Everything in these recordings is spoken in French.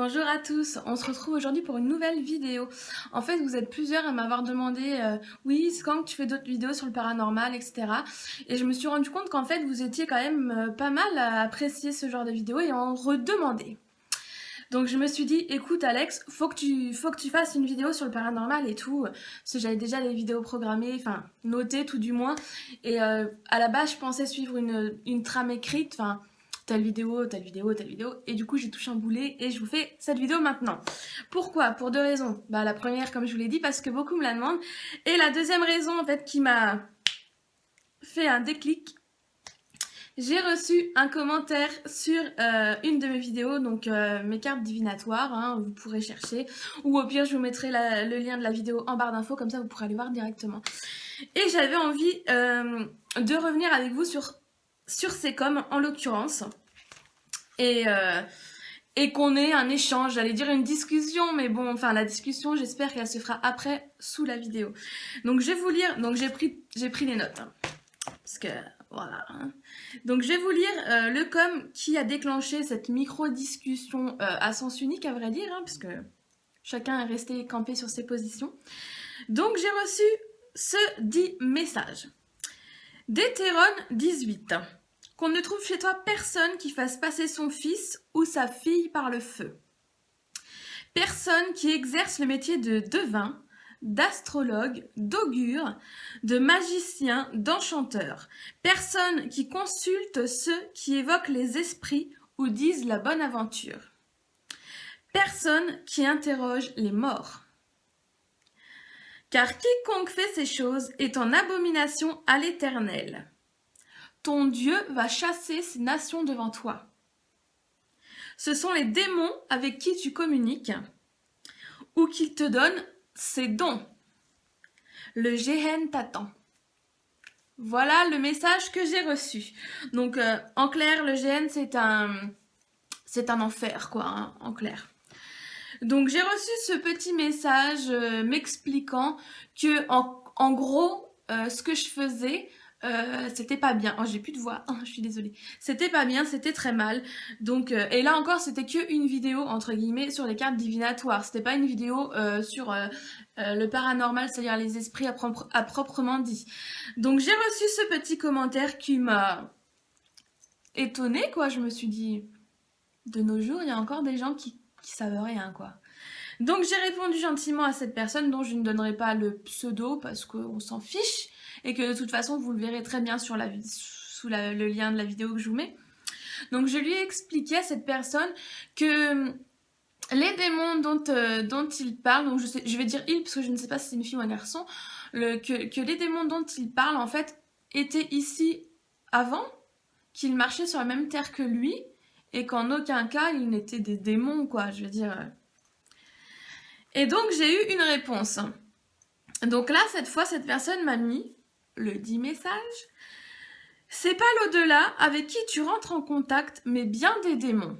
Bonjour à tous, on se retrouve aujourd'hui pour une nouvelle vidéo. En fait, vous êtes plusieurs à m'avoir demandé oui, c'est quand que tu fais d'autres vidéos sur le paranormal, etc. Et je me suis rendu compte qu'en fait, vous étiez quand même pas mal à apprécier ce genre de vidéos et en redemander. Donc je me suis dit, écoute Alex, faut que tu fasses une vidéo sur le paranormal et tout, parce que j'avais déjà les vidéos programmées, enfin notées tout du moins. Et à la base, je pensais suivre une trame écrite, enfin telle vidéo, telle vidéo, telle vidéo. Et du coup, j'ai tout chamboulé et je vous fais cette vidéo maintenant. Pourquoi? Pour deux raisons. Bah la première, comme je vous l'ai dit, parce que beaucoup me la demandent. Et la deuxième raison, en fait, qui m'a fait un déclic. J'ai reçu un commentaire sur une de mes vidéos, donc mes cartes divinatoires, hein, vous pourrez chercher. Ou au pire, je vous mettrai le lien de la vidéo en barre d'infos, comme ça vous pourrez aller voir directement. Et j'avais envie de revenir avec vous sur ces coms, en l'occurrence. Et qu'on ait un échange, j'allais dire une discussion, mais bon, enfin la discussion, j'espère qu'elle se fera après, sous la vidéo. Donc je vais vous lire, donc j'ai pris les notes, hein, parce que voilà. Hein. Donc je vais vous lire le com qui a déclenché cette micro-discussion à sens unique, à vrai dire, hein, parce que chacun est resté campé sur ses positions. Donc j'ai reçu ce dit message. D'Hétéron 18. Qu'on ne trouve chez toi personne qui fasse passer son fils ou sa fille par le feu. Personne qui exerce le métier de devin, d'astrologue, d'augure, de magicien, d'enchanteur. Personne qui consulte ceux qui évoquent les esprits ou disent la bonne aventure. Personne qui interroge les morts. Car quiconque fait ces choses est en abomination à l'Éternel. Ton Dieu va chasser ces nations devant toi. Ce sont les démons avec qui tu communiques ou qui te donnent ses dons. Le Géhen t'attend. Voilà le message que j'ai reçu. Donc, en clair, le Géhen, c'est un enfer, quoi, hein, en clair. Donc, j'ai reçu ce petit message m'expliquant que, en gros, ce que je faisais, c'était pas bien. Oh, j'ai plus de voix. Oh, je suis désolée. C'était pas bien, c'était très mal. Donc, et là encore, c'était que une vidéo entre guillemets sur les cartes divinatoires. C'était pas une vidéo sur le paranormal, c'est-à-dire les esprits à proprement dit. Donc, j'ai reçu ce petit commentaire qui m'a étonnée, quoi. Je me suis dit, de nos jours, il y a encore des gens qui savent rien, quoi. Donc, j'ai répondu gentiment à cette personne dont je ne donnerai pas le pseudo parce qu'on s'en fiche. Et que de toute façon, vous le verrez très bien sur le lien de la vidéo que je vous mets. Donc, je lui ai expliqué à cette personne que les démons dont il parle, donc je vais dire il parce que je ne sais pas si c'est une fille ou un garçon, que les démons dont il parle, en fait, étaient ici avant, qu'ils marchaient sur la même terre que lui, et qu'en aucun cas, ils n'étaient des démons, quoi, je veux dire. Et donc, j'ai eu une réponse. Donc là, cette fois, cette personne m'a mis le dit message. C'est pas l'au-delà avec qui tu rentres en contact, mais bien des démons.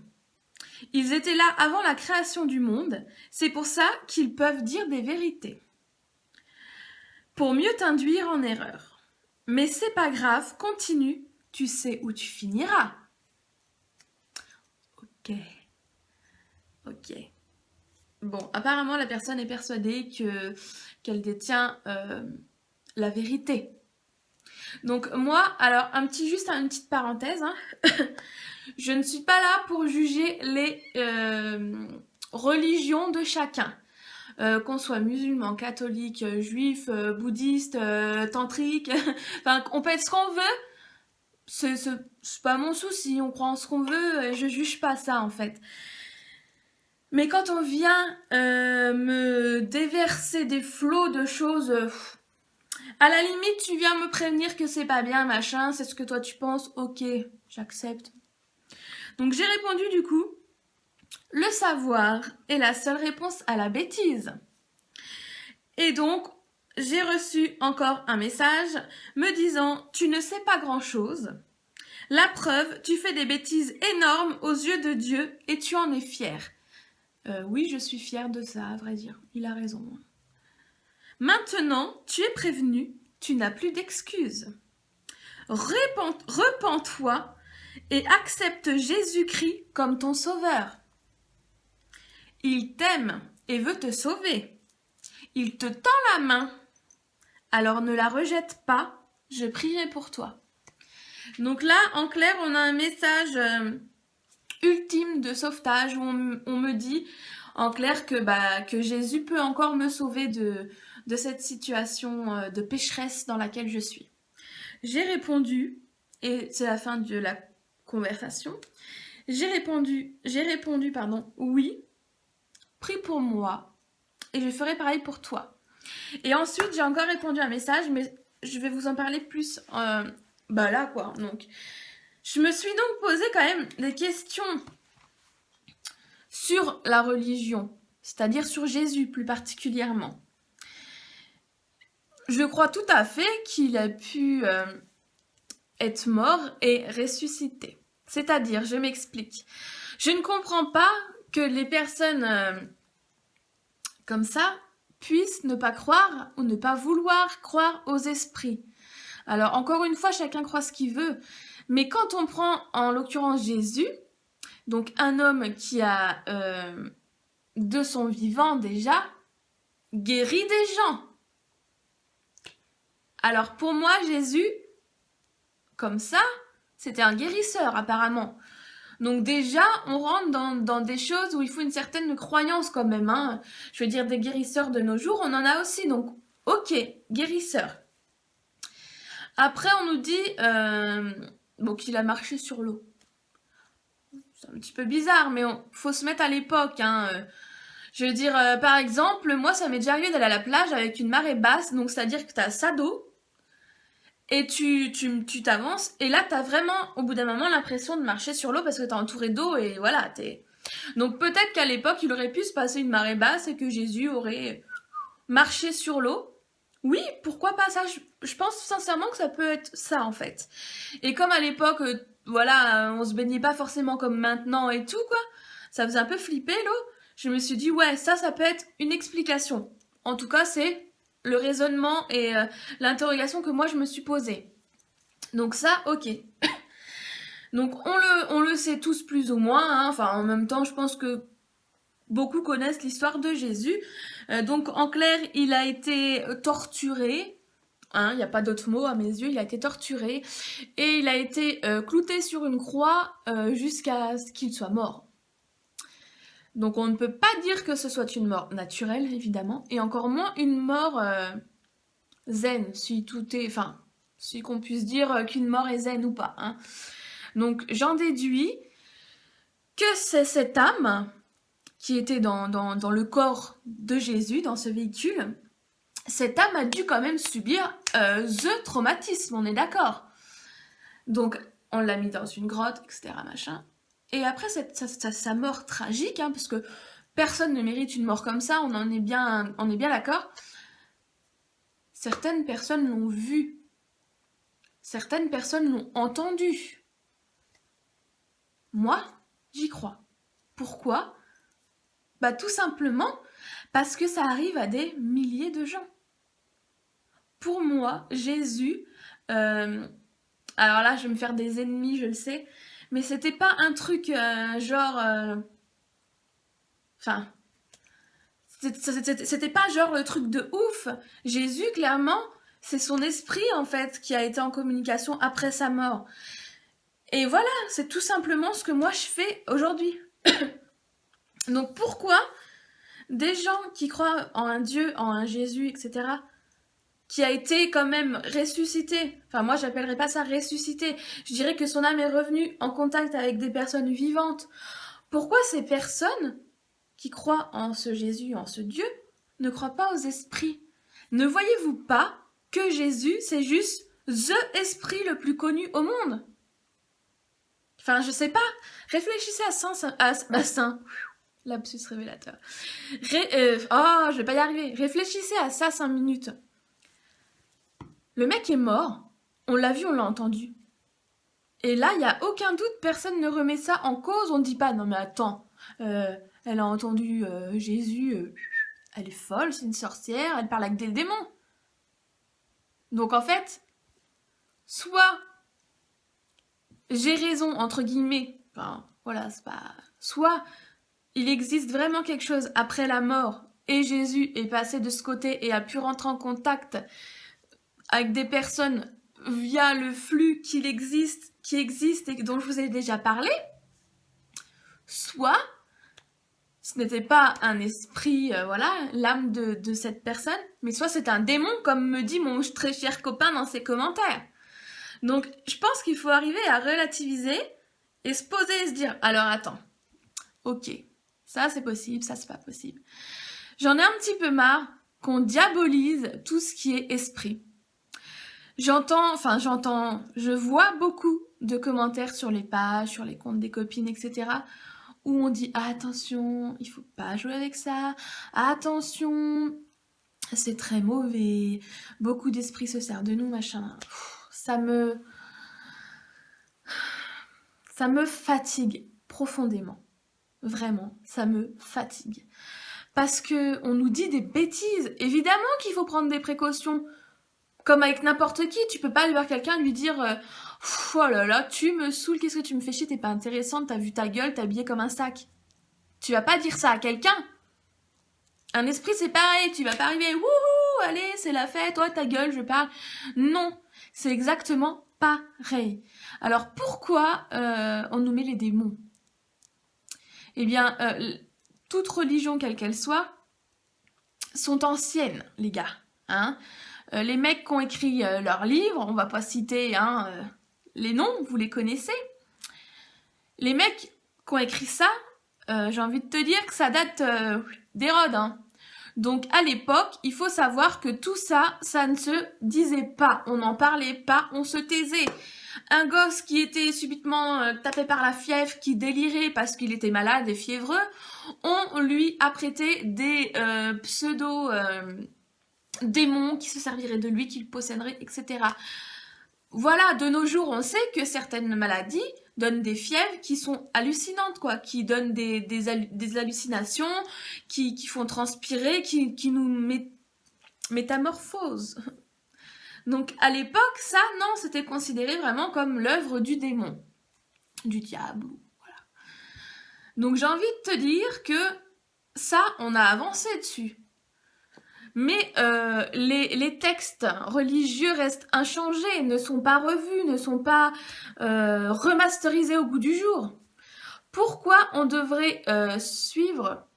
Ils étaient là avant la création du monde, c'est pour ça qu'ils peuvent dire des vérités. Pour mieux t'induire en erreur. Mais c'est pas grave, continue, tu sais où tu finiras. Ok. Bon, apparemment la personne est persuadée qu'elle détient la vérité. Donc moi, alors juste une petite parenthèse, hein. Je ne suis pas là pour juger les religions de chacun, qu'on soit musulman, catholique, juif, bouddhiste, tantrique, enfin on peut être ce qu'on veut, c'est pas mon souci, on croit en ce qu'on veut, je juge pas ça en fait. Mais quand on vient me déverser des flots de choses... à la limite, tu viens me prévenir que c'est pas bien, machin, c'est ce que toi tu penses, ok, j'accepte. Donc j'ai répondu du coup, le savoir est la seule réponse à la bêtise. Et donc, j'ai reçu encore un message me disant, tu ne sais pas grand-chose. La preuve, tu fais des bêtises énormes aux yeux de Dieu et tu en es fier. Oui, je suis fière de ça, à vrai dire, il a raison. Maintenant, tu es prévenu, tu n'as plus d'excuses. Repens-toi et accepte Jésus-Christ comme ton sauveur. Il t'aime et veut te sauver. Il te tend la main. Alors ne la rejette pas, je prierai pour toi. Donc là, en clair, on a un message ultime de sauvetage où on me dit en clair que Jésus peut encore me sauver de cette situation de pécheresse dans laquelle je suis. J'ai répondu, et c'est la fin de la conversation, j'ai répondu, oui, prie pour moi, et je ferai pareil pour toi. Et ensuite, j'ai encore répondu à un message, mais je vais vous en parler plus, là quoi, donc. Je me suis donc posé quand même des questions sur la religion, c'est-à-dire sur Jésus plus particulièrement. Je crois tout à fait qu'il a pu être mort et ressuscité. C'est-à-dire, je m'explique. Je ne comprends pas que les personnes comme ça puissent ne pas croire ou ne pas vouloir croire aux esprits. Alors, encore une fois, chacun croit ce qu'il veut. Mais quand on prend en l'occurrence Jésus, donc un homme qui a de son vivant déjà guéri des gens. Alors pour moi Jésus, comme ça, c'était un guérisseur apparemment. Donc déjà on rentre dans des choses où il faut une certaine croyance quand même. Hein. Je veux dire des guérisseurs de nos jours, on en a aussi. Donc ok, guérisseur. Après on nous dit qu'il a marché sur l'eau. C'est un petit peu bizarre, mais faut se mettre à l'époque. Hein. Je veux dire, par exemple, moi, ça m'est déjà arrivé d'aller à la plage avec une marée basse, donc c'est-à-dire que t'as ça d'eau, et tu t'avances, et là, t'as vraiment, au bout d'un moment, l'impression de marcher sur l'eau parce que t'es entouré d'eau, et voilà, Donc peut-être qu'à l'époque, il aurait pu se passer une marée basse et que Jésus aurait marché sur l'eau. Oui, pourquoi pas ça? Je pense sincèrement que ça peut être ça, en fait. Et comme à l'époque... on se baignait pas forcément comme maintenant et tout, quoi. Ça faisait un peu flipper, l'eau. Je me suis dit, ouais, ça peut être une explication. En tout cas, c'est le raisonnement et l'interrogation que moi, je me suis posée. Donc ça, ok. Donc, on le sait tous plus ou moins. Hein. Enfin, en même temps, je pense que beaucoup connaissent l'histoire de Jésus. Donc, en clair, il a été torturé. Il n'y a pas d'autre mot à mes yeux, il a été torturé et il a été clouté sur une croix jusqu'à ce qu'il soit mort. Donc on ne peut pas dire que ce soit une mort naturelle, évidemment, et encore moins une mort zen, si qu'on puisse dire qu'une mort est zen ou pas. Hein. Donc j'en déduis que c'est cette âme qui était dans le corps de Jésus, dans ce véhicule. Cette âme a dû quand même subir the traumatisme, on est d'accord. Donc, on l'a mis dans une grotte, etc. machin. Et après, sa mort tragique, hein, parce que personne ne mérite une mort comme ça, on est bien d'accord. Certaines personnes l'ont vu. Certaines personnes l'ont entendu. Moi, j'y crois. Pourquoi ? Tout simplement parce que ça arrive à des milliers de gens. Pour moi, Jésus, alors là, je vais me faire des ennemis, je le sais, mais c'était pas un truc c'était pas genre le truc de ouf. Jésus, clairement, c'est son esprit, en fait, qui a été en communication après sa mort. Et voilà, c'est tout simplement ce que moi je fais aujourd'hui. Donc pourquoi des gens qui croient en un Dieu, en un Jésus, etc., qui a été quand même ressuscité. Enfin, moi, j'appellerais pas ça ressuscité. Je dirais que son âme est revenue en contact avec des personnes vivantes. Pourquoi ces personnes qui croient en ce Jésus, en ce Dieu, ne croient pas aux esprits ? Ne voyez-vous pas que Jésus, c'est juste THE esprit le plus connu au monde ? Enfin, je sais pas. Réfléchissez à Saint. Lapsus révélateur. Je vais pas y arriver. Réfléchissez à ça 5 minutes. Le mec est mort, on l'a vu, on l'a entendu. Et là, il n'y a aucun doute, personne ne remet ça en cause. On ne dit pas, non mais attends, elle a entendu Jésus, elle est folle, c'est une sorcière, elle parle avec des démons. Donc en fait, soit j'ai raison, entre guillemets, enfin voilà, c'est pas... Soit il existe vraiment quelque chose après la mort et Jésus est passé de ce côté et a pu rentrer en contact avec des personnes via le flux qui existe et dont je vous ai déjà parlé, soit ce n'était pas un esprit, voilà, l'âme de cette personne, mais soit c'est un démon, comme me dit mon très cher copain dans ses commentaires. Donc, je pense qu'il faut arriver à relativiser et se poser et se dire, alors attends, ok, ça c'est possible, ça c'est pas possible. J'en ai un petit peu marre qu'on diabolise tout ce qui est esprit. Je vois beaucoup de commentaires sur les pages, sur les comptes des copines, etc., où on dit ah, attention, il faut pas jouer avec ça, attention, c'est très mauvais, beaucoup d'esprits se servent de nous, machin. Ça me fatigue profondément. Vraiment, ça me fatigue. Parce que on nous dit des bêtises. Évidemment qu'il faut prendre des précautions. Comme avec n'importe qui, tu peux pas aller voir quelqu'un et lui dire oh là là, tu me saoules, qu'est-ce que tu me fais chier, t'es pas intéressante, t'as vu ta gueule, t'es habillée comme un sac. Tu vas pas dire ça à quelqu'un. Un esprit, c'est pareil, tu vas pas arriver, wouhou, allez, c'est la fête, toi, ta gueule, je parle. Non, c'est exactement pareil. Alors pourquoi on nous met les démons? Eh bien, toute religion, quelle qu'elle soit, sont anciennes, les gars. Hein, les mecs qui ont écrit leurs livres, on va pas citer les noms, vous les connaissez. Les mecs qui ont écrit ça, j'ai envie de te dire que ça date d'Hérode. Hein. Donc à l'époque, il faut savoir que tout ça, ça ne se disait pas, on n'en parlait pas, on se taisait. Un gosse qui était subitement tapé par la fièvre, qui délirait parce qu'il était malade et fiévreux, on lui a prêté des démons qui se serviraient de lui, qui le posséderaient, etc. Voilà, de nos jours, on sait que certaines maladies donnent des fièvres qui sont hallucinantes, quoi, qui donnent des hallucinations, qui font transpirer, qui nous métamorphosent. Donc à l'époque, ça, non, c'était considéré vraiment comme l'œuvre du démon, du diable, voilà. Donc j'ai envie de te dire que ça, on a avancé dessus. Mais les textes religieux restent inchangés, ne sont pas revus, ne sont pas remasterisés au goût du jour. Pourquoi on devrait suivre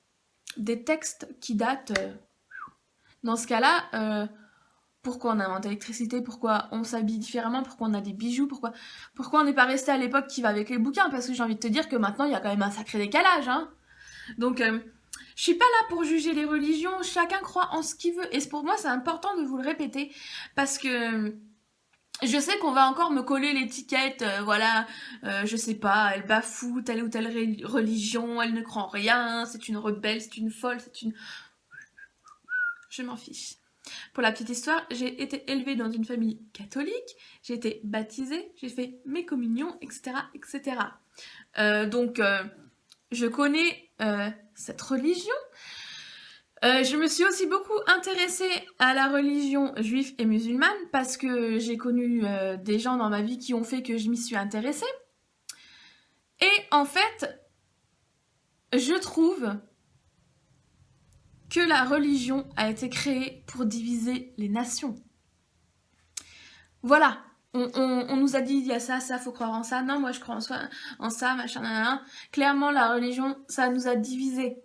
des textes qui datent dans ce cas-là, pourquoi on invente l'électricité, pourquoi on s'habille différemment, pourquoi on a des bijoux, pourquoi on n'est pas resté à l'époque qui va avec les bouquins, parce que j'ai envie de te dire que maintenant il y a quand même un sacré décalage. Hein. Donc je suis pas là pour juger les religions, chacun croit en ce qu'il veut. Et pour moi, c'est important de vous le répéter. Parce que je sais qu'on va encore me coller l'étiquette, je sais pas, elle bafoue telle ou telle religion, elle ne croit en rien, c'est une rebelle, c'est une folle, c'est une... Je m'en fiche. Pour la petite histoire, j'ai été élevée dans une famille catholique, j'ai été baptisée, j'ai fait mes communions, etc. etc. Donc, je connais cette religion. Je me suis aussi beaucoup intéressée à la religion juive et musulmane parce que j'ai connu des gens dans ma vie qui ont fait que je m'y suis intéressée. Et en fait, je trouve que la religion a été créée pour diviser les nations. Voilà. On nous a dit, il y a ça, faut croire en ça. Non, moi je crois en ça, machin, nanana. Clairement, la religion, ça nous a divisés.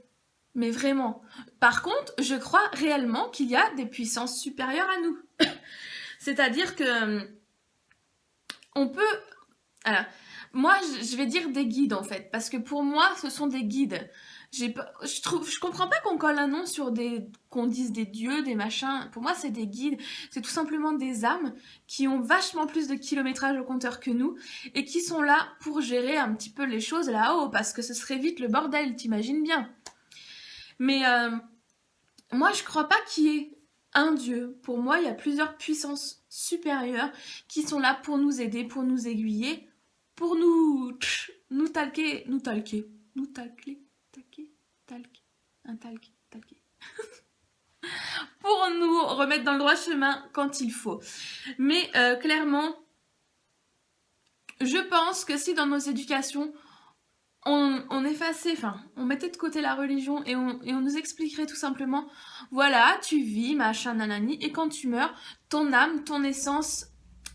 Mais vraiment. Par contre, je crois réellement qu'il y a des puissances supérieures à nous. C'est-à-dire que on peut... Alors, moi, je vais dire des guides, en fait. Parce que pour moi, ce sont des guides. Je comprends pas qu'on colle un nom sur qu'on dise des dieux, des machins. Pour moi, c'est des guides. C'est tout simplement des âmes qui ont vachement plus de kilométrage au compteur que nous et qui sont là pour gérer un petit peu les choses là-haut parce que ce serait vite le bordel, t'imagines bien. Mais moi, je crois pas qu'il y ait un dieu. Pour moi, il y a plusieurs puissances supérieures qui sont là pour nous aider, pour nous aiguiller, pour nous talquer. Pour nous remettre dans le droit chemin quand il faut. Mais clairement, je pense que si dans nos éducations, on effaçait, enfin, on mettait de côté la religion et on nous expliquerait tout simplement, voilà, tu vis, machin, nanani, et quand tu meurs, ton âme, ton essence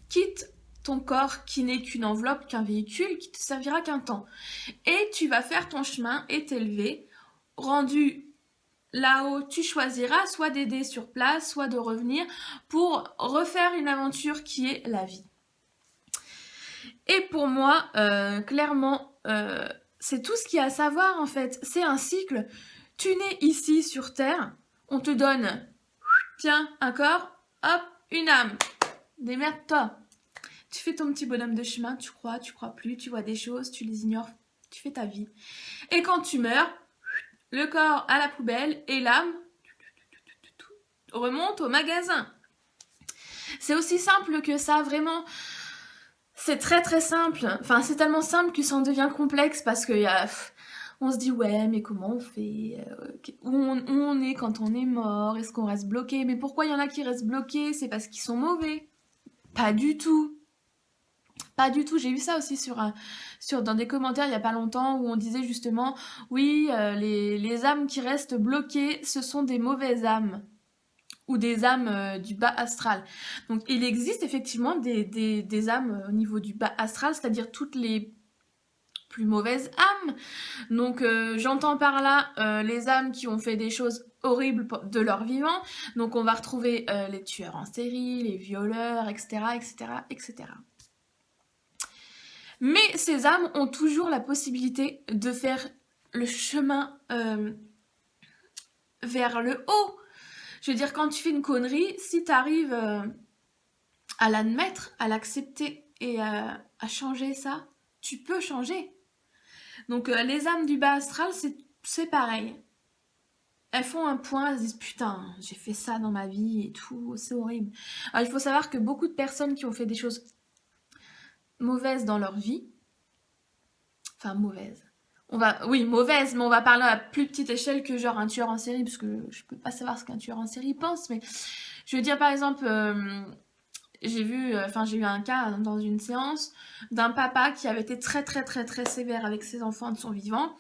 quitte ton corps qui n'est qu'une enveloppe, qu'un véhicule, qui te servira qu'un temps. Et tu vas faire ton chemin et t'élever. Rendu là-haut, tu choisiras soit d'aider sur place, soit de revenir pour refaire une aventure qui est la vie. Et pour moi, clairement, c'est tout ce qu'il y a à savoir en fait. C'est un cycle. Tu nais ici sur Terre, on te donne, tiens, un corps, hop, une âme. Démerde-toi. Tu fais ton petit bonhomme de chemin, tu crois plus, tu vois des choses, tu les ignores, tu fais ta vie. Et quand tu meurs, le corps à la poubelle et l'âme remonte au magasin. C'est aussi simple que ça, vraiment. C'est très très simple. Enfin, c'est tellement simple que ça en devient complexe parce que on se dit ouais, mais comment on fait, où on est quand on est mort? Est-ce qu'on reste bloqué? Mais pourquoi il y en a qui restent bloqués? C'est parce qu'ils sont mauvais. Pas du tout. Pas du tout. J'ai vu ça aussi dans des commentaires il y a pas longtemps où on disait justement oui, les âmes qui restent bloquées, ce sont des mauvaises âmes ou des âmes du bas astral. Donc il existe effectivement des âmes au niveau du bas astral, c'est-à-dire toutes les plus mauvaises âmes. Donc j'entends par là les âmes qui ont fait des choses horribles de leur vivant. Donc on va retrouver les tueurs en série, les violeurs, etc., etc., etc. Mais ces âmes ont toujours la possibilité de faire le chemin vers le haut. Je veux dire, quand tu fais une connerie, si tu arrives à l'admettre, à l'accepter et à changer ça, tu peux changer. Donc les âmes du bas astral, c'est pareil. Elles font un point, elles se disent putain, j'ai fait ça dans ma vie et tout, c'est horrible. Alors il faut savoir que beaucoup de personnes qui ont fait des choses mauvaises dans leur vie, enfin mauvaises, mauvaise, mais on va parler à plus petite échelle que genre un tueur en série, parce que je peux pas savoir ce qu'un tueur en série pense, mais je veux dire par exemple, j'ai eu un cas dans une séance d'un papa qui avait été très très très très sévère avec ses enfants de son vivant,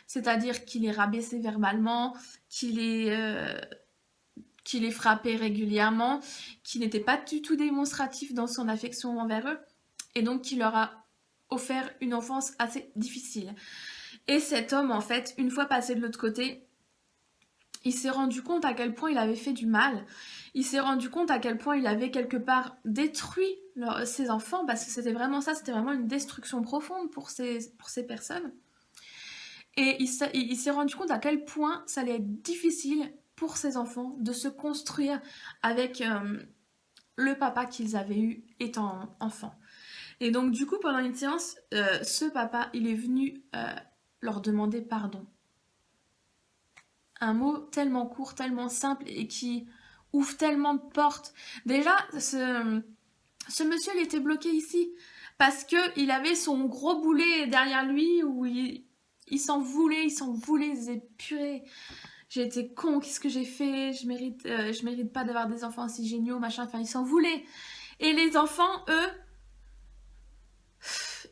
c'est-à-dire qu'il les rabaissait verbalement, qu'il les frappait régulièrement, qu'il n'était pas du tout démonstratif dans son affection envers eux, et donc qu'il leur a offert une enfance assez difficile. Et cet homme, en fait, une fois passé de l'autre côté, il s'est rendu compte à quel point il avait fait du mal. Il s'est rendu compte à quel point il avait quelque part détruit ses enfants, parce que c'était vraiment ça, c'était vraiment une destruction profonde pour ces personnes. Et il s'est rendu compte à quel point ça allait être difficile pour ses enfants de se construire avec le papa qu'ils avaient eu étant enfants. Et donc du coup, pendant une séance, ce papa, il est venu leur demander pardon. Un mot tellement court, tellement simple et qui ouvre tellement de portes. Déjà, ce monsieur, il était bloqué ici parce qu'il avait son gros boulet derrière lui où il s'en voulait, il disait purée, j'ai été con, qu'est-ce que j'ai fait, je mérite pas d'avoir des enfants si géniaux, machin, enfin il s'en voulait. Et les enfants, eux,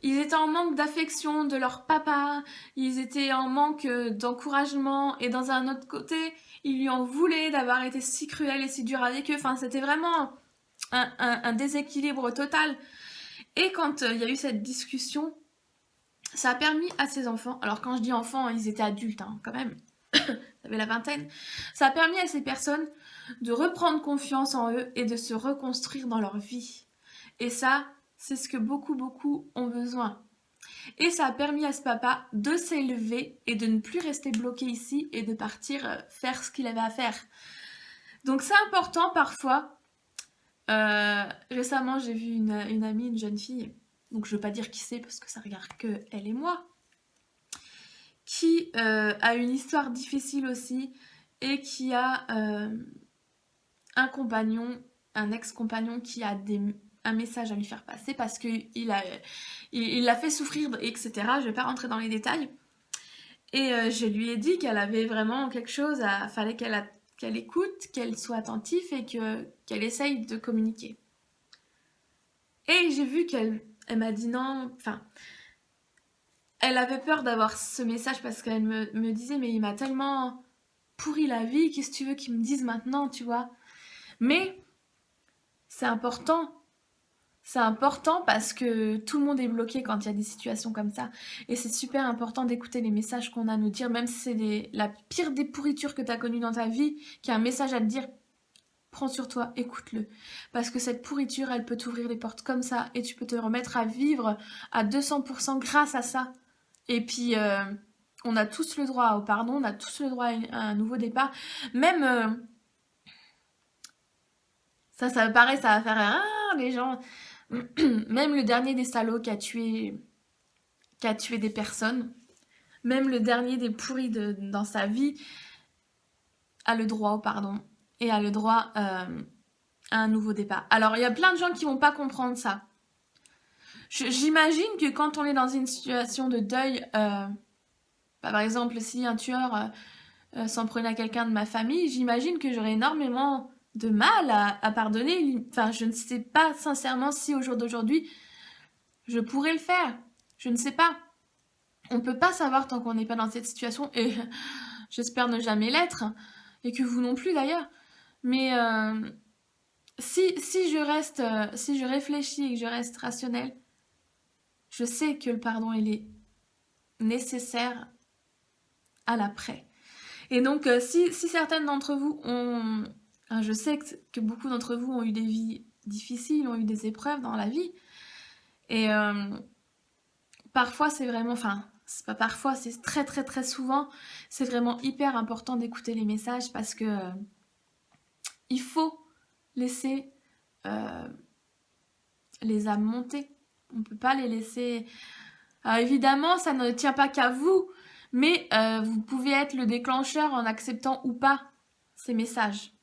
ils étaient en manque d'affection de leur papa, ils étaient en manque d'encouragement, et dans un autre côté, ils lui en voulaient d'avoir été si cruel et si dur avec eux. Enfin, c'était vraiment un déséquilibre total. Et quand il y a eu cette discussion, ça a permis à ces enfants, alors quand je dis enfants, ils étaient adultes quand même, ils avaient la vingtaine, ça a permis à ces personnes de reprendre confiance en eux et de se reconstruire dans leur vie. Et ça, c'est ce que beaucoup ont besoin. Et ça a permis à ce papa de s'élever et de ne plus rester bloqué ici et de partir faire ce qu'il avait à faire. Donc c'est important parfois. Récemment, j'ai vu une amie, une jeune fille, donc je veux pas dire qui c'est parce que ça regarde que elle et moi, qui a une histoire difficile aussi et qui a un compagnon, un ex-compagnon qui a un message à lui faire passer parce qu'il l'a fait souffrir, etc. Je vais pas rentrer dans les détails. Et je lui ai dit qu'elle avait vraiment quelque chose, fallait qu'elle écoute, qu'elle soit attentive et qu'elle essaye de communiquer. Et j'ai vu qu'elle m'a dit non, enfin, elle avait peur d'avoir ce message parce qu'elle me disait mais il m'a tellement pourri la vie, qu'est-ce que tu veux qu'il me dise maintenant, tu vois. Mais c'est important. C'est important parce que tout le monde est bloqué quand il y a des situations comme ça. Et c'est super important d'écouter les messages qu'on a à nous dire, même si c'est la pire des pourritures que tu as connues dans ta vie, qu'il y a un message à te dire, prends sur toi, écoute-le. Parce que cette pourriture, elle peut t'ouvrir les portes comme ça et tu peux te remettre à vivre à 200% grâce à ça. Et puis, on a tous le droit au pardon, on a tous le droit à un nouveau départ. Même, ça paraît, ça va faire les gens. Même le dernier des salauds qui a tué des personnes, même le dernier des pourris dans sa vie, a le droit au pardon et a le droit à un nouveau départ. Alors, il y a plein de gens qui vont pas comprendre ça. J'imagine que quand on est dans une situation de deuil, par exemple, si un tueur s'en prenait à quelqu'un de ma famille, j'imagine que j'aurais énormément de mal à pardonner. Enfin, je ne sais pas sincèrement si au jour d'aujourd'hui, je pourrais le faire. Je ne sais pas. On peut pas savoir tant qu'on n'est pas dans cette situation et j'espère ne jamais l'être et que vous non plus d'ailleurs. Mais si je réfléchis et que je reste rationnelle, je sais que le pardon il est nécessaire à l'après. Et donc si certaines d'entre vous ont, je sais que beaucoup d'entre vous ont eu des vies difficiles, ont eu des épreuves dans la vie et parfois c'est vraiment, enfin c'est pas parfois, c'est très très très souvent, c'est vraiment hyper important d'écouter les messages parce que il faut laisser les âmes monter. On peut pas les laisser. Alors évidemment, ça ne tient pas qu'à vous, mais vous pouvez être le déclencheur en acceptant ou pas ces messages.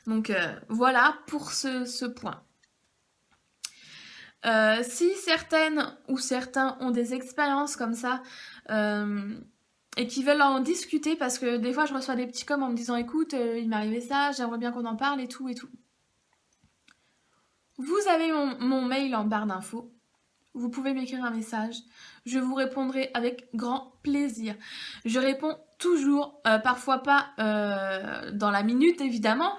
Donc voilà pour ce point. Si certaines ou certains ont des expériences comme ça et qui veulent en discuter, parce que des fois je reçois des petits coms en me disant écoute, il m'est arrivé ça, j'aimerais bien qu'on en parle et tout et tout. Vous avez mon mail en barre d'infos. Vous pouvez m'écrire un message. Je vous répondrai avec grand plaisir. Je réponds toujours, parfois pas dans la minute évidemment,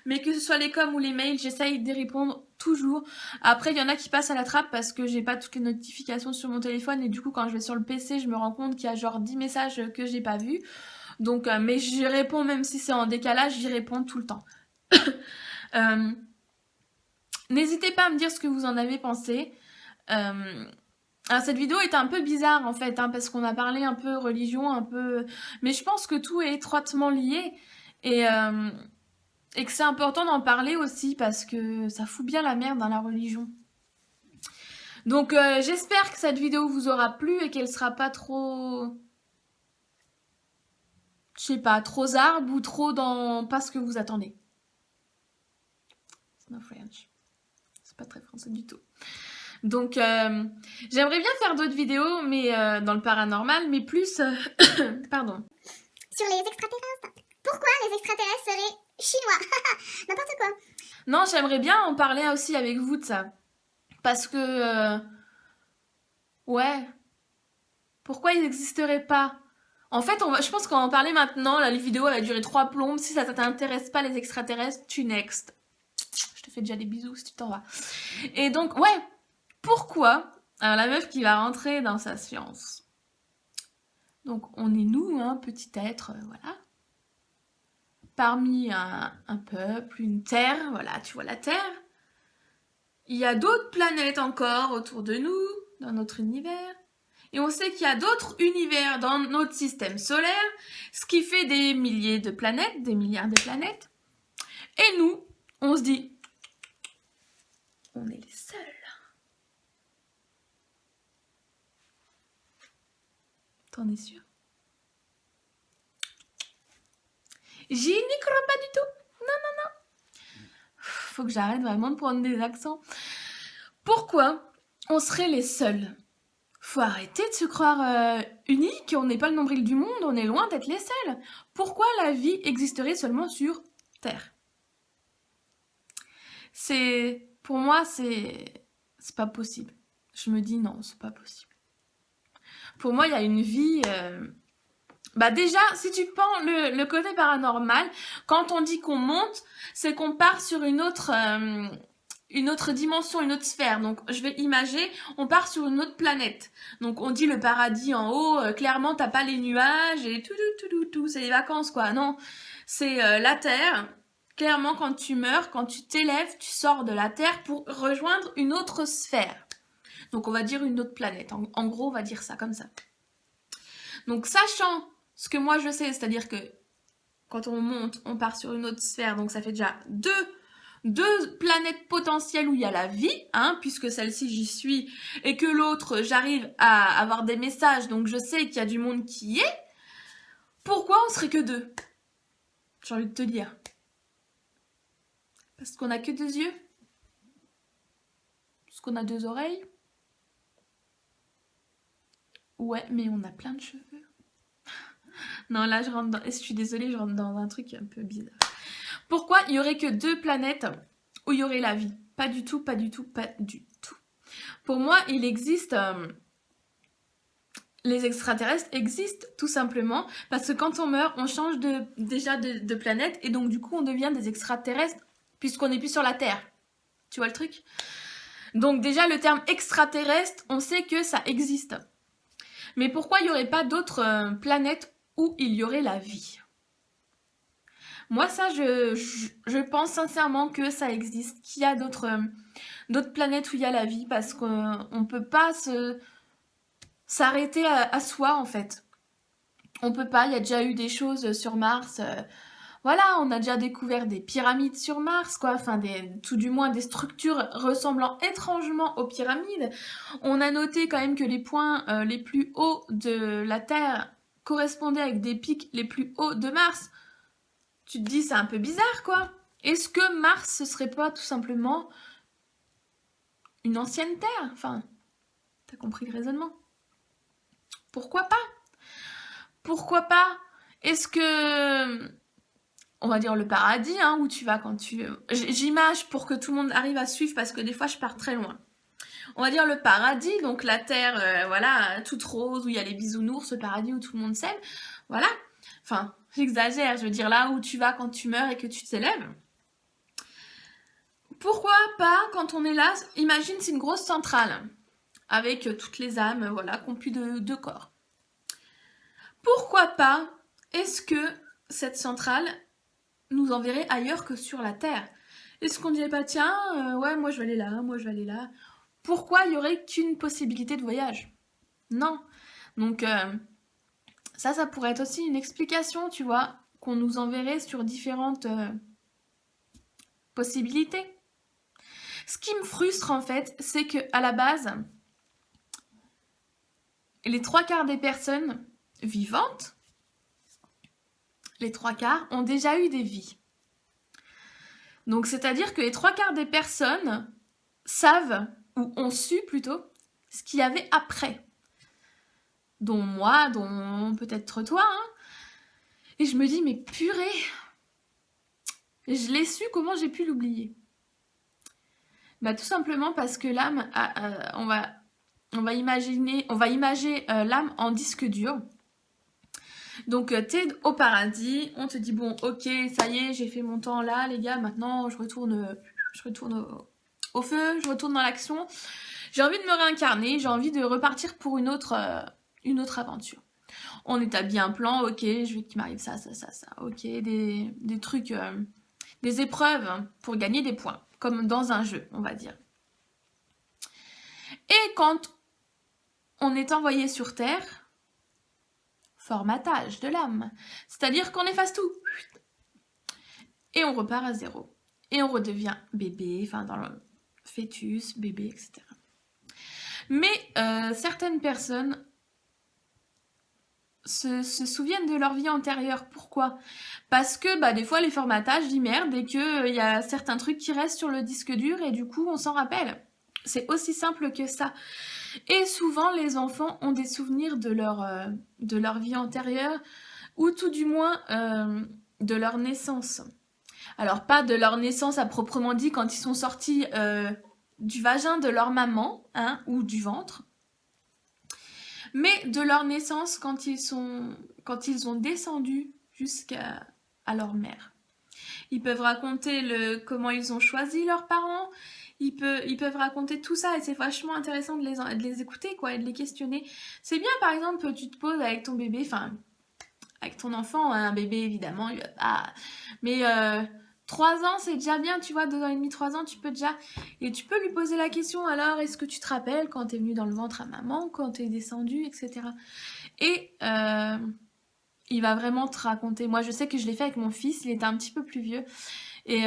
mais que ce soit les coms ou les mails, j'essaye d'y répondre toujours. Après, il y en a qui passent à la trappe parce que j'ai pas toutes les notifications sur mon téléphone et du coup, quand je vais sur le PC, je me rends compte qu'il y a genre 10 messages que j'ai pas vus. Donc, mais j'y réponds même si c'est en décalage, j'y réponds tout le temps. N'hésitez pas à me dire ce que vous en avez pensé. Alors cette vidéo est un peu bizarre en fait, hein, parce qu'on a parlé un peu religion, un peu... Mais je pense que tout est étroitement lié et que c'est important d'en parler aussi parce que ça fout bien la merde dans la religion. Donc j'espère que cette vidéo vous aura plu et qu'elle sera pas trop... Je sais pas, trop zarbe ou trop dans pas ce que vous attendez. C'est no French. C'est pas très français du tout. Donc, j'aimerais bien faire d'autres vidéos, mais dans le paranormal, mais plus... pardon. Sur les extraterrestres. Pourquoi les extraterrestres seraient chinois? N'importe quoi. Non, j'aimerais bien en parler aussi avec vous de ça. Parce que... ouais. Pourquoi ils n'existeraient pas? En fait, je pense qu'on va en parler maintenant. La vidéo va durer 3 plombes. Si ça t'intéresse pas les extraterrestres, tu next. Je te fais déjà des bisous si tu t'en vas. Et donc, ouais. Pourquoi? Alors la meuf qui va rentrer dans sa science. Donc on est nous, hein, petit être, voilà. Parmi un peuple, une terre, voilà, tu vois la Terre. Il y a d'autres planètes encore autour de nous, dans notre univers. Et on sait qu'il y a d'autres univers dans notre système solaire, ce qui fait des milliers de planètes, des milliards de planètes. Et nous, on se dit, on est les seuls. T'en es sûr? J'y n'y crois pas du tout. Non. Faut que j'arrête vraiment de prendre des accents. Pourquoi on serait les seuls? Faut arrêter de se croire unique. On n'est pas le nombril du monde. On est loin d'être les seuls. Pourquoi la vie existerait seulement sur Terre? Pour moi, c'est pas possible. Je me dis non, c'est pas possible. Pour moi, il y a une vie... déjà, si tu prends le côté paranormal, quand on dit qu'on monte, c'est qu'on part sur une autre dimension, une autre sphère. Donc, je vais imager, on part sur une autre planète. Donc, on dit le paradis en haut, clairement, t'as pas les nuages et tout, c'est les vacances, quoi. Non, c'est la Terre. Clairement, quand tu meurs, quand tu t'élèves, tu sors de la Terre pour rejoindre une autre sphère. Donc, on va dire une autre planète. En gros, on va dire ça comme ça. Donc, sachant ce que moi je sais, c'est-à-dire que quand on monte, on part sur une autre sphère, donc ça fait déjà deux planètes potentielles où il y a la vie, hein, puisque celle-ci j'y suis, et que l'autre j'arrive à avoir des messages, donc je sais qu'il y a du monde qui y est. Pourquoi on serait que deux? J'ai envie de te dire. Parce qu'on a que 2 yeux? Parce qu'on a 2 oreilles? Ouais, mais on a plein de cheveux. Non, là, je suis désolée, je rentre dans un truc un peu bizarre. Pourquoi il y aurait que 2 planètes où il y aurait la vie? Pas du tout, pas du tout, pas du tout. Pour moi, il existe... les extraterrestres existent tout simplement parce que quand on meurt, on change déjà de planète et donc du coup, on devient des extraterrestres puisqu'on n'est plus sur la Terre. Tu vois le truc? Donc déjà, le terme extraterrestre, on sait que ça existe. Mais pourquoi il n'y aurait pas d'autres planètes où il y aurait la vie? Moi, ça, je pense sincèrement que ça existe, qu'il y a d'autres planètes où il y a la vie, parce qu'on ne peut pas s'arrêter à soi, en fait. On peut pas, il y a déjà eu des choses sur Mars. Voilà, on a déjà découvert des pyramides sur Mars, quoi. Enfin, tout du moins des structures ressemblant étrangement aux pyramides. On a noté quand même que les points les plus hauts de la Terre correspondaient avec des pics les plus hauts de Mars. Tu te dis, c'est un peu bizarre, quoi. Est-ce que Mars, ce serait pas tout simplement une ancienne Terre? Enfin, t'as compris le raisonnement. Pourquoi pas? Pourquoi pas? Est-ce que... on va dire le paradis, hein, où tu vas quand tu... J'image pour que tout le monde arrive à suivre, parce que des fois, je pars très loin. On va dire le paradis, donc la terre, voilà, toute rose, où il y a les bisounours, ce paradis où tout le monde s'aime. Voilà. Enfin, j'exagère, je veux dire là où tu vas quand tu meurs et que tu t'élèves. Pourquoi pas, quand on est là, imagine c'est une grosse centrale, avec toutes les âmes, voilà, qui n'ont plus de corps. Pourquoi pas, est-ce que cette centrale nous enverrait ailleurs que sur la Terre? Est-ce qu'on dirait pas, tiens, ouais, moi je vais aller là, moi je vais aller là? Pourquoi il y aurait qu'une possibilité de voyage? Non. Donc, ça pourrait être aussi une explication, tu vois, qu'on nous enverrait sur différentes possibilités. Ce qui me frustre, en fait, c'est qu'à la base, les 3/4 des personnes vivantes, les 3/4 ont déjà eu des vies. Donc, c'est-à-dire que les 3/4 des personnes savent, ou ont su plutôt, ce qu'il y avait après. Dont moi, dont peut-être toi. Hein. Et je me dis, mais purée, je l'ai su, comment j'ai pu l'oublier? Tout simplement parce que l'âme, on va imager l'âme en disque dur. Donc, t'es au paradis, on te dit, bon, ok, ça y est, j'ai fait mon temps là, les gars, maintenant, je retourne au feu, je retourne dans l'action. J'ai envie de me réincarner, j'ai envie de repartir pour une autre aventure. On établit un plan, ok, je veux qu'il m'arrive ça, ok, des trucs, des épreuves pour gagner des points, comme dans un jeu, on va dire. Et quand on est envoyé sur Terre, formatage de l'âme. C'est-à-dire qu'on efface tout. Et on repart à zéro. Et on redevient bébé, enfin dans le fœtus, bébé, etc. Mais certaines personnes se souviennent de leur vie antérieure. Pourquoi? Parce que des fois les formatages disent merde et qu'il y a certains trucs qui restent sur le disque dur et du coup on s'en rappelle. C'est aussi simple que ça. Et souvent, les enfants ont des souvenirs de leur vie antérieure, ou tout du moins de leur naissance. Alors, pas de leur naissance à proprement dit quand ils sont sortis du vagin de leur maman, hein, ou du ventre, mais de leur naissance quand ils ont descendu jusqu'à leur mère. Ils peuvent raconter comment ils ont choisi leurs parents, ils peuvent raconter tout ça et c'est vachement intéressant de les écouter quoi, et de les questionner. C'est bien par exemple, tu te poses avec ton bébé, enfin avec ton enfant, un bébé évidemment, il va pas... Mais 3 ans c'est déjà bien, tu vois, 2 ans et demi, 3 ans, tu peux déjà... Et tu peux lui poser la question, alors est-ce que tu te rappelles quand t'es venu dans le ventre à maman, quand t'es descendu, etc. Et il va vraiment te raconter. Moi je sais que je l'ai fait avec mon fils, il était un petit peu plus vieux. Et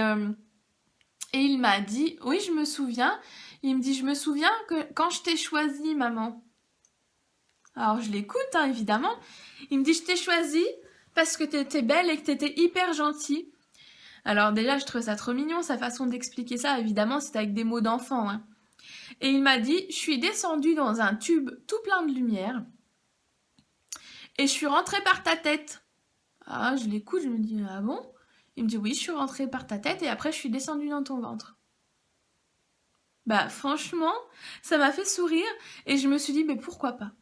il m'a dit, oui je me souviens, il me dit, je me souviens que quand je t'ai choisi maman. Alors je l'écoute hein, évidemment. Il me dit, je t'ai choisi parce que t'étais belle et que t'étais hyper gentille. Alors déjà je trouve ça trop mignon, sa façon d'expliquer ça, évidemment c'est avec des mots d'enfant. Hein. Et il m'a dit, je suis descendue dans un tube tout plein de lumière et je suis rentrée par ta tête. Ah je l'écoute, je me dis, ah bon? Il me dit, oui je suis rentrée par ta tête et après je suis descendue dans ton ventre. Bah franchement, ça m'a fait sourire et je me suis dit, mais pourquoi pas?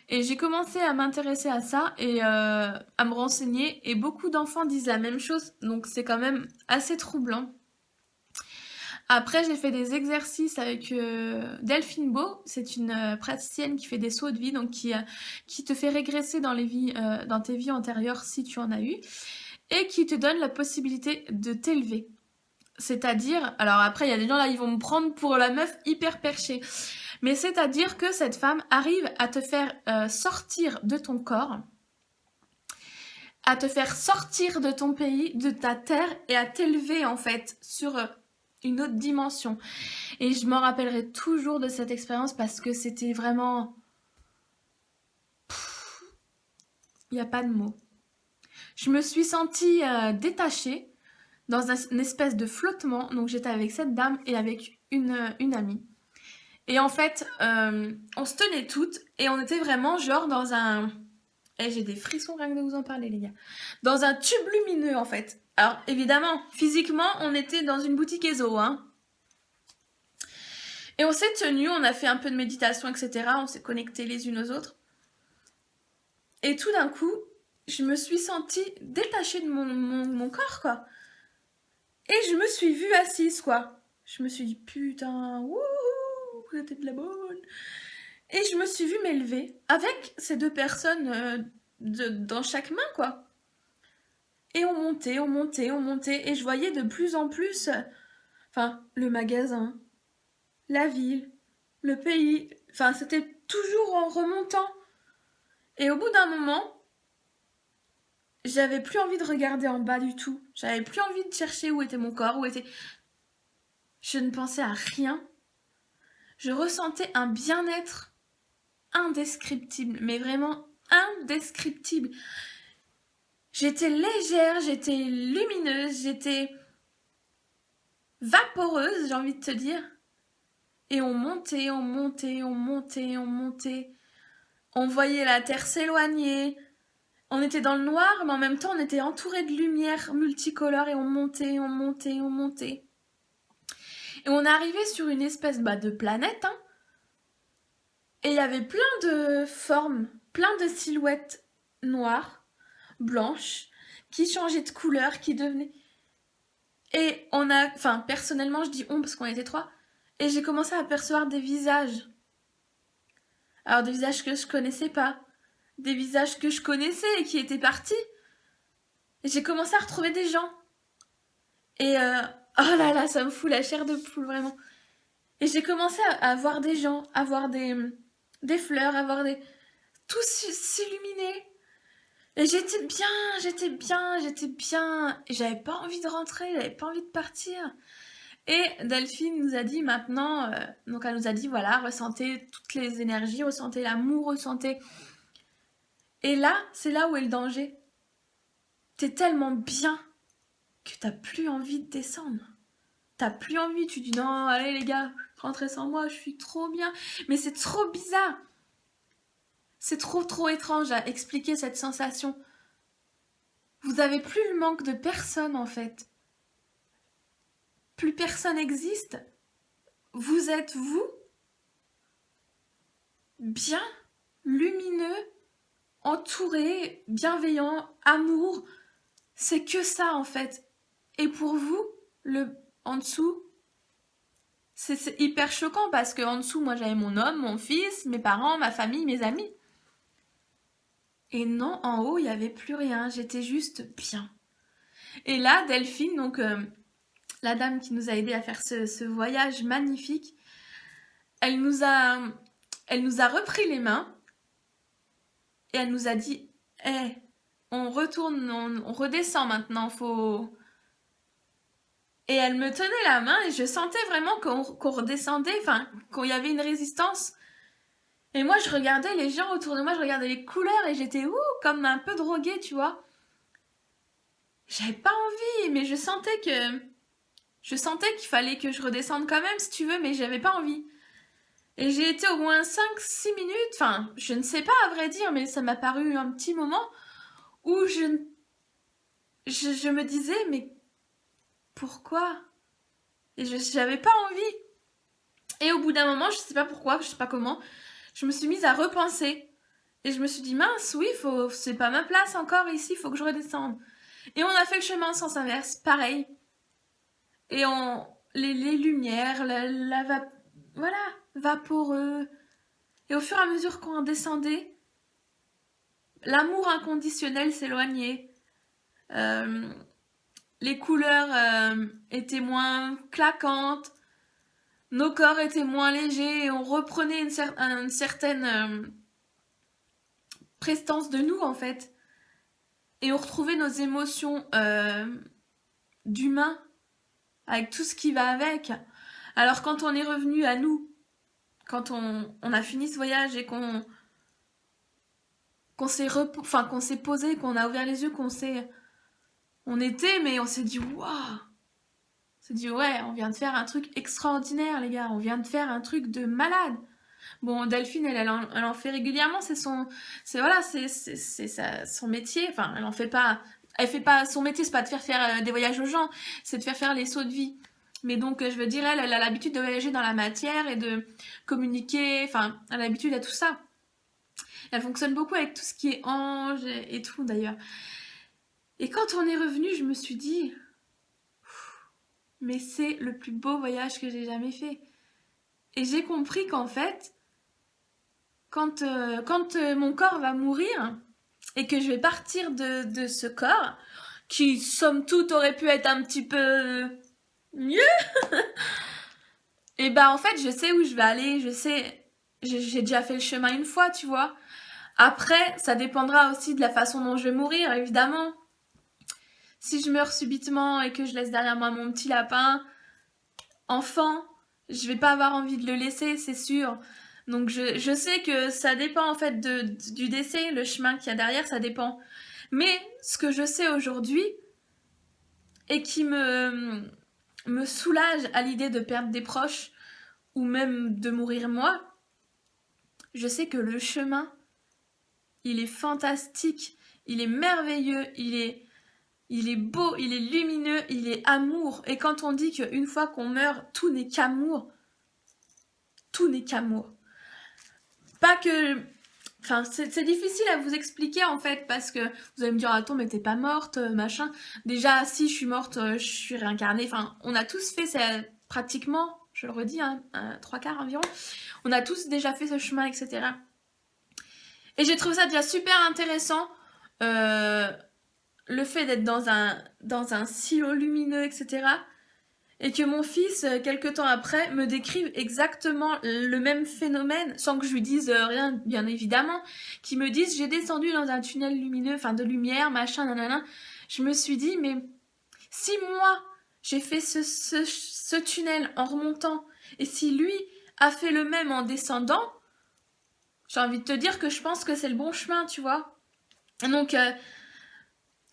Et j'ai commencé à m'intéresser à ça et à me renseigner et beaucoup d'enfants disent la même chose, donc c'est quand même assez troublant. Après, j'ai fait des exercices avec Delphine Beau, c'est une praticienne qui fait des sauts de vie, donc qui te fait régresser dans tes vies antérieures si tu en as eu, et qui te donne la possibilité de t'élever. C'est-à-dire, alors après il y a des gens là, ils vont me prendre pour la meuf hyper perchée. Mais c'est-à-dire que cette femme arrive à te faire sortir de ton corps, à te faire sortir de ton pays, de ta terre et à t'élever en fait sur une autre dimension. Et je m'en rappellerai toujours de cette expérience parce que c'était vraiment... Il n'y a pas de mots. Je me suis sentie détachée dans une espèce de flottement. Donc j'étais avec cette dame et avec une amie. Et en fait, on se tenait toutes et on était vraiment genre dans un... Et j'ai des frissons rien que de vous en parler les gars. Dans un tube lumineux en fait. Alors évidemment, physiquement, on était dans une boutique ESO. Hein. Et on s'est tenus, on a fait un peu de méditation, etc. On s'est connectés les unes aux autres. Et tout d'un coup, je me suis sentie détachée de mon corps quoi. Et je me suis vue assise quoi. Je me suis dit putain, wouhou, vous êtes de la bonne. Et je me suis vue m'élever avec ces 2 personnes dans chaque main, quoi. Et on montait, on montait, on montait. Et je voyais de plus en plus, le magasin, la ville, le pays. Enfin, c'était toujours en remontant. Et au bout d'un moment, j'avais plus envie de regarder en bas du tout. J'avais plus envie de chercher où était mon corps, où était... Je ne pensais à rien. Je ressentais un bien-être indescriptible, mais vraiment indescriptible. J'étais légère, j'étais lumineuse, j'étais vaporeuse, j'ai envie de te dire. Et on montait, on montait, on montait, on montait. On voyait la terre s'éloigner. On était dans le noir, mais en même temps, on était entouré de lumière multicolore et on montait, on montait, on montait. Et on arrivait sur une espèce de planète, hein. Et il y avait plein de formes, plein de silhouettes noires, blanches, qui changeaient de couleur, qui devenaient... Et personnellement, je dis on parce qu'on était 3, et j'ai commencé à apercevoir des visages. Alors des visages que je connaissais pas, des visages que je connaissais et qui étaient partis. Et j'ai commencé à retrouver des gens. Et oh là là, ça me fout la chair de poule, vraiment. Et j'ai commencé à voir des gens, à voir des fleurs, à voir des... Tout s'illuminer. Et j'étais bien. Et j'avais pas envie de rentrer, j'avais pas envie de partir. Et Delphine nous a dit maintenant, donc elle nous a dit voilà, ressentez toutes les énergies, ressentez l'amour, ressentez... Et là, c'est là où est le danger. T'es tellement bien que t'as plus envie de descendre. T'as plus envie, tu dis non, allez les gars, rentrez sans moi, je suis trop bien. Mais c'est trop bizarre. C'est trop étrange à expliquer cette sensation. Vous avez plus le manque de personne en fait. Plus personne existe. vous êtes vous, bien, lumineux, entouré, bienveillant, amour. C'est que ça en fait. Et pour vous, en dessous, c'est hyper choquant parce que en dessous, moi j'avais mon homme, mon fils, mes parents, ma famille, mes amis. Et non, en haut, il n'y avait plus rien. J'étais juste bien. Et là, Delphine, donc la dame qui nous a aidés à faire ce voyage magnifique, elle nous a repris les mains et elle nous a dit hey, on retourne, on redescend maintenant, faut... Et elle me tenait la main et je sentais vraiment qu'on redescendait, enfin, qu'il y avait une résistance. Et moi, je regardais les gens autour de moi, je regardais les couleurs et j'étais comme un peu droguée, tu vois. J'avais pas envie, mais je sentais qu'il fallait que je redescende quand même, si tu veux, mais j'avais pas envie. Et j'ai été au moins 5-6 minutes, enfin, je ne sais pas à vrai dire, mais ça m'a paru un petit moment où je me disais, mais pourquoi? Et j'avais pas envie. Et au bout d'un moment, je sais pas pourquoi, je sais pas comment, je me suis mise à repenser. Et je me suis dit, mince, oui, c'est pas ma place encore ici, il faut que je redescende. Et on a fait le chemin en sens inverse, pareil. Et les lumières, voilà, vaporeux. Et au fur et à mesure qu'on descendait, l'amour inconditionnel s'éloignait. Les couleurs étaient moins claquantes. Nos corps étaient moins légers. Et on reprenait une certaine prestance de nous, en fait. Et on retrouvait nos émotions d'humains, avec tout ce qui va avec. Alors quand on est revenu à nous, quand on a fini ce voyage et qu'on s'est posé, qu'on a ouvert les yeux, on s'est dit waouh, on s'est dit ouais, on vient de faire un truc extraordinaire les gars, on vient de faire un truc de malade. Bon, Delphine, elle en fait régulièrement, c'est son métier. Enfin, elle fait pas son métier, c'est pas de faire des voyages aux gens, c'est de faire les sauts de vie. Mais donc, je veux dire, elle a l'habitude de voyager dans la matière et de communiquer. Enfin, elle a l'habitude à tout ça. Elle fonctionne beaucoup avec tout ce qui est ange et tout d'ailleurs. Et quand on est revenu, je me suis dit, mais c'est le plus beau voyage que j'ai jamais fait. Et j'ai compris qu'en fait, quand mon corps va mourir et que je vais partir de ce corps, qui somme toute aurait pu être un petit peu mieux, et en fait je sais où je vais aller, j'ai déjà fait le chemin une fois, tu vois. Après, ça dépendra aussi de la façon dont je vais mourir, évidemment. Si je meurs subitement et que je laisse derrière moi mon petit lapin, enfant, je vais pas avoir envie de le laisser, c'est sûr. Donc je sais que ça dépend en fait du décès, le chemin qu'il y a derrière, ça dépend. Mais ce que je sais aujourd'hui et qui me soulage à l'idée de perdre des proches ou même de mourir moi, je sais que le chemin, il est fantastique, il est merveilleux, il est beau, il est lumineux, il est amour. Et quand on dit qu'une fois qu'on meurt, tout n'est qu'amour, tout n'est qu'amour. Pas que... Enfin, c'est difficile à vous expliquer en fait, parce que vous allez me dire, attends, mais t'es pas morte, machin. Déjà, si je suis morte, je suis réincarnée. Enfin, on a tous fait ça, pratiquement, je le redis, 3/4 environ. On a tous déjà fait ce chemin, etc. Et j'ai trouvé ça déjà super intéressant. Le fait d'être dans un silo lumineux, etc. Et que mon fils, quelques temps après, me décrive exactement le même phénomène, sans que je lui dise rien, bien évidemment, qui me dise j'ai descendu dans un tunnel lumineux, enfin de lumière, machin, nanana. Je me suis dit, mais si moi, j'ai fait ce tunnel en remontant, et si lui a fait le même en descendant, j'ai envie de te dire que je pense que c'est le bon chemin, tu vois. Donc,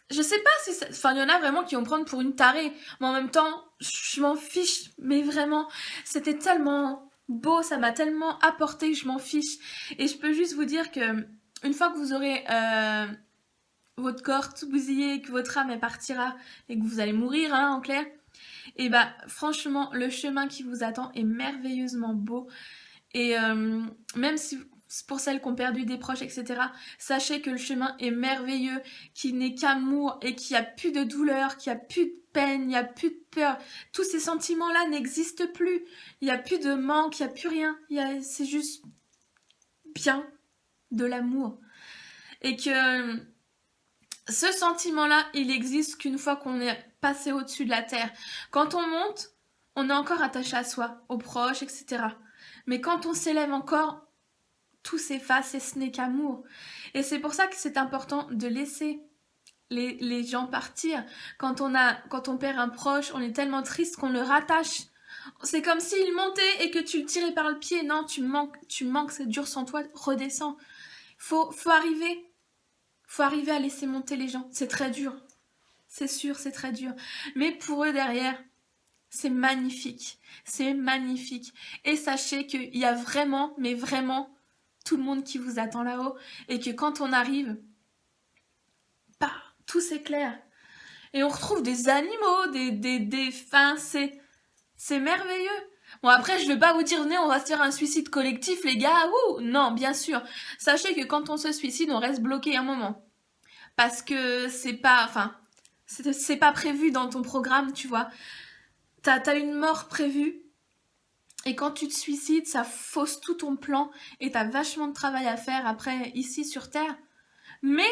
je sais pas si ça... Enfin, il y en a vraiment qui vont me prendre pour une tarée. Mais en même temps, je m'en fiche. Mais vraiment, c'était tellement beau, ça m'a tellement apporté que je m'en fiche. Et je peux juste vous dire que une fois que vous aurez votre corps tout bousillé, que votre âme elle partira et que vous allez mourir, en clair, Et bah franchement, le chemin qui vous attend est merveilleusement beau. Et même si pour celles qui ont perdu des proches, etc., sachez que le chemin est merveilleux, qu'il n'est qu'amour et qu'il n'y a plus de douleur, qu'il n'y a plus de peine, il n'y a plus de peur. Tous ces sentiments-là n'existent plus. Il n'y a plus de manque, il n'y a plus rien. C'est juste bien de l'amour. Et que ce sentiment-là, il existe qu'une fois qu'on est passé au-dessus de la terre. Quand on monte, on est encore attaché à soi, aux proches, etc. Mais quand on s'élève encore, tout s'efface et ce n'est qu'amour. Et c'est pour ça que c'est important de laisser les gens partir. Quand on perd un proche, on est tellement triste qu'on le rattache. C'est comme s'il montait et que tu le tirais par le pied. Non, tu manques, c'est dur sans toi, redescends. Faut arriver à laisser monter les gens. C'est très dur. C'est sûr, c'est très dur. Mais pour eux derrière, c'est magnifique. C'est magnifique. Et sachez qu'il y a vraiment, mais vraiment, tout le monde qui vous attend là-haut. Et que quand on arrive, bah, tout s'éclaire. Et on retrouve des animaux, des fins, c'est merveilleux. Bon, après, je ne vais pas vous dire, venez, on va se faire un suicide collectif, les gars. Ouh, non, bien sûr. Sachez que quand on se suicide, on reste bloqué un moment. Parce que c'est pas prévu dans ton programme, tu vois. T'as une mort prévue. Et quand tu te suicides, ça fausse tout ton plan. Et t'as vachement de travail à faire après, ici sur Terre. Mais,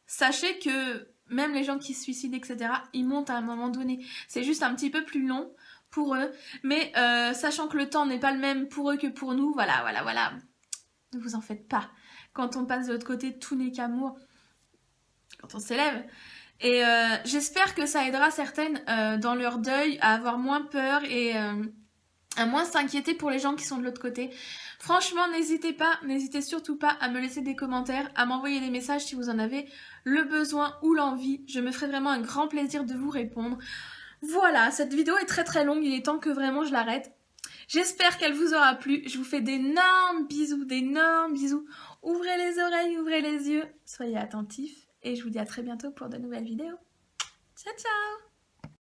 sachez que même les gens qui se suicident, etc., ils montent à un moment donné. C'est juste un petit peu plus long pour eux. Mais sachant que le temps n'est pas le même pour eux que pour nous, voilà. Ne vous en faites pas. Quand on passe de l'autre côté, tout n'est qu'amour. Quand on s'élève. Et j'espère que ça aidera certaines dans leur deuil à avoir moins peur et à moins s'inquiéter pour les gens qui sont de l'autre côté. Franchement, n'hésitez surtout pas à me laisser des commentaires, à m'envoyer des messages si vous en avez le besoin ou l'envie. Je me ferai vraiment un grand plaisir de vous répondre. Voilà, cette vidéo est très très longue, il est temps que vraiment je l'arrête. J'espère qu'elle vous aura plu. Je vous fais d'énormes bisous. Ouvrez les oreilles, ouvrez les yeux. Soyez attentifs et je vous dis à très bientôt pour de nouvelles vidéos. Ciao, ciao!